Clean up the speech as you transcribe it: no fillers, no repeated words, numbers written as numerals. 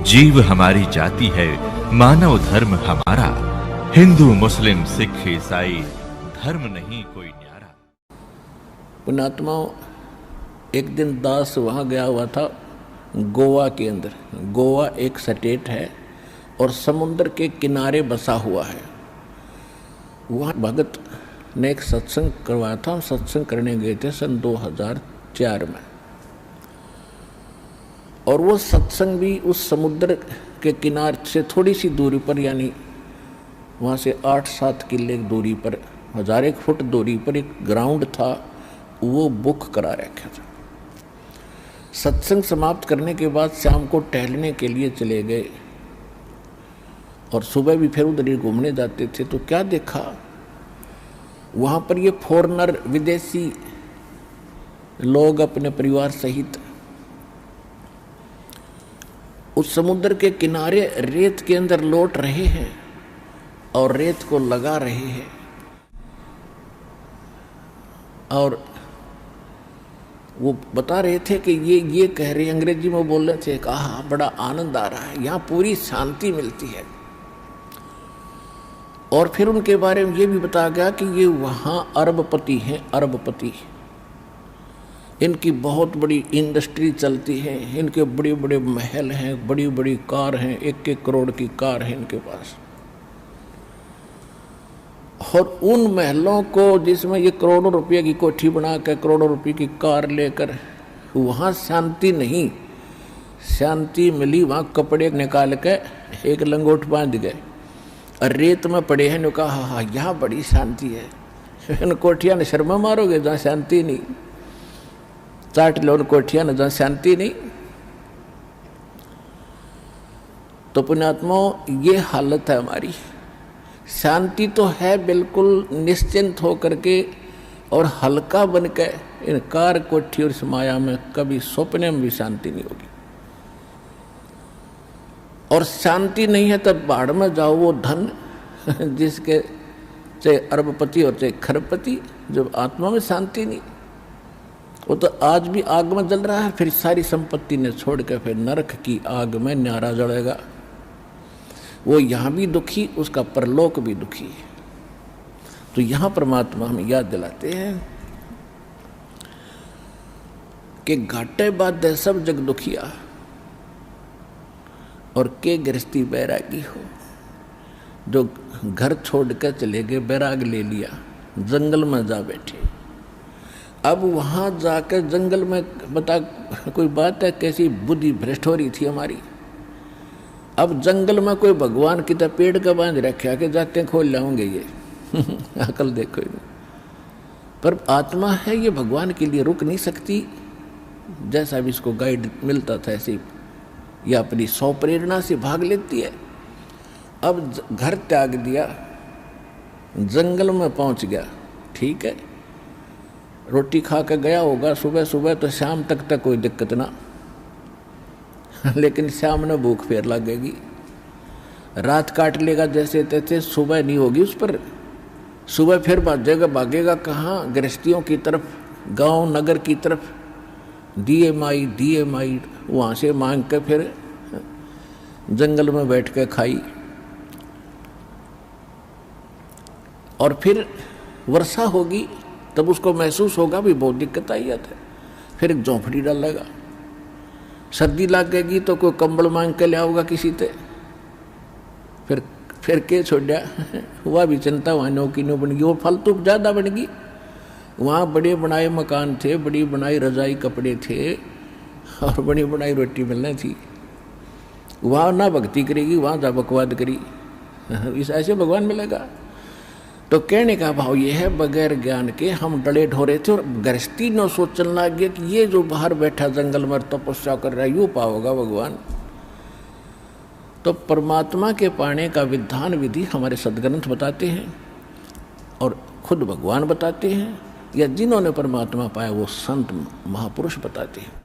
जीव हमारी जाति है, मानव धर्म हमारा। हिंदू मुस्लिम सिख ईसाई धर्म नहीं कोई न्यारा। पुण्यात्माओं, एक दिन दास वहाँ गया हुआ था गोवा के अंदर। गोवा एक स्टेट है और समुद्र के किनारे बसा हुआ है। वहाँ भगत ने एक सत्संग करवाया था। हम सत्संग करने गए थे सन 2004 में, और वो सत्संग भी उस समुद्र के किनारे से थोड़ी सी दूरी पर, यानी वहाँ से 8-7 किले दूरी पर, 1000 फुट दूरी पर एक ग्राउंड था, वो बुक करा रखा था। सत्संग समाप्त करने के बाद शाम को टहलने के लिए चले गए और सुबह भी फिर उधर ही घूमने जाते थे। तो क्या देखा, वहाँ पर ये फॉरेनर, विदेशी लोग अपने परिवार सहित उस समुद्र के किनारे रेत के अंदर लौट रहे हैं और रेत को लगा रहे हैं। और वो बता रहे थे कि ये कह रहे, अंग्रेजी में बोल रहे थे, कहा बड़ा आनंद आ रहा है, यहाँ पूरी शांति मिलती है। और फिर उनके बारे में ये भी बताया गया कि ये वहाँ अरबपति हैं, अरबपति। इनकी बहुत बड़ी इंडस्ट्री चलती है, इनके बड़े बड़े महल हैं, बड़ी बड़ी कार हैं, 1-1 करोड़ की कार है इनके पास। और उन महलों को जिसमें ये करोड़ों रुपये की कोठी बना कर, करोड़ों रुपये की कार लेकर, वहाँ शांति नहीं। शांति मिली वहाँ कपड़े निकाल के एक लंगोट बांध गए और रेत में पड़े हैं। ने कहा हाँ यहाँ बड़ी शांति है। इन कोठिया ने शर्मा मारोगे जहाँ शांति नहीं, चाट लो उन कोठिया ने जहाँ शांति नहीं। तो पुण्यात्माओं, ये हालत है हमारी। शांति तो है बिल्कुल निश्चिंत होकर के और हल्का बन के, इन कार कोठी और इस माया में कभी सपने में भी शांति नहीं होगी। और शांति नहीं है तब बाढ़ में जाओ, वो धन जिसके चाहे अरबपति और चाहे खरबपति, जब आत्मा में शांति नहीं, वो तो आज भी आग में जल रहा है, फिर सारी संपत्ति ने छोड़ के फिर नरक की आग में न्यारा जलेगा। वो यहाँ भी दुखी, उसका परलोक भी दुखी है। तो यहाँ परमात्मा हमें याद दिलाते हैं कि घाटे बाधे सब जग दुखिया और के गृहस्थी बैरागी हो। जो घर छोड़ कर चले गए, बैराग ले लिया, जंगल में जा बैठे। अब वहाँ जाकर जंगल में बता कोई बात है, कैसी बुद्धि भ्रष्ट हो रही थी हमारी। अब जंगल में कोई भगवान की तरह पेड़ का बांध रखा कि जाते खोल लाऊंगे ये अकल देखो। पर आत्मा है, ये भगवान के लिए रुक नहीं सकती। जैसा भी इसको गाइड मिलता था ऐसे ये अपनी सौ प्रेरणा से भाग लेती है। अब घर त्याग दिया, जंगल में पहुंच गया, ठीक है, रोटी खा कर गया होगा सुबह सुबह, तो शाम तक कोई दिक्कत ना लेकिन शाम में भूख फेर लगेगी, रात काट लेगा जैसे तैसे, सुबह नहीं होगी उस पर। सुबह फिर भागेगा कहाँ, गृहस्थियों की तरफ, गांव नगर की तरफ, दिए माई वहाँ से मांग के फिर जंगल में बैठ के खाई। और फिर वर्षा होगी तब उसको महसूस होगा भी बहुत दिक्कत आई है, फिर एक झोंपड़ी डालेगा। सर्दी लगेगी तो कोई कंबल मांग के ले आओगा किसी से, फिर के छोड़ा हुआ भी चिंता वहाँ नौकी नो बन गई, वो फालतू ज़्यादा बन गई। वहाँ बड़े बनाए मकान थे, बड़ी बनाई रजाई कपड़े थे और बड़ी बनाई रोटी मिलनी थी। वहाँ ना भक्ति करेगी, वहाँ जा बकवाद करी, इस ऐसे भगवान मिलेगा। तो कहने का भाव ये है, बगैर ज्ञान के हम डले ढोरे थे और गृहस्थी न सोचने लग गया कि ये जो बाहर बैठा जंगल में तपस्या कर रहा है, यूँ पाओगा भगवान। तो परमात्मा के पाने का विधान विधि हमारे सद्ग्रंथ बताते हैं और खुद भगवान बताते हैं, या जिन्होंने परमात्मा पाया वो संत महापुरुष बताते हैं।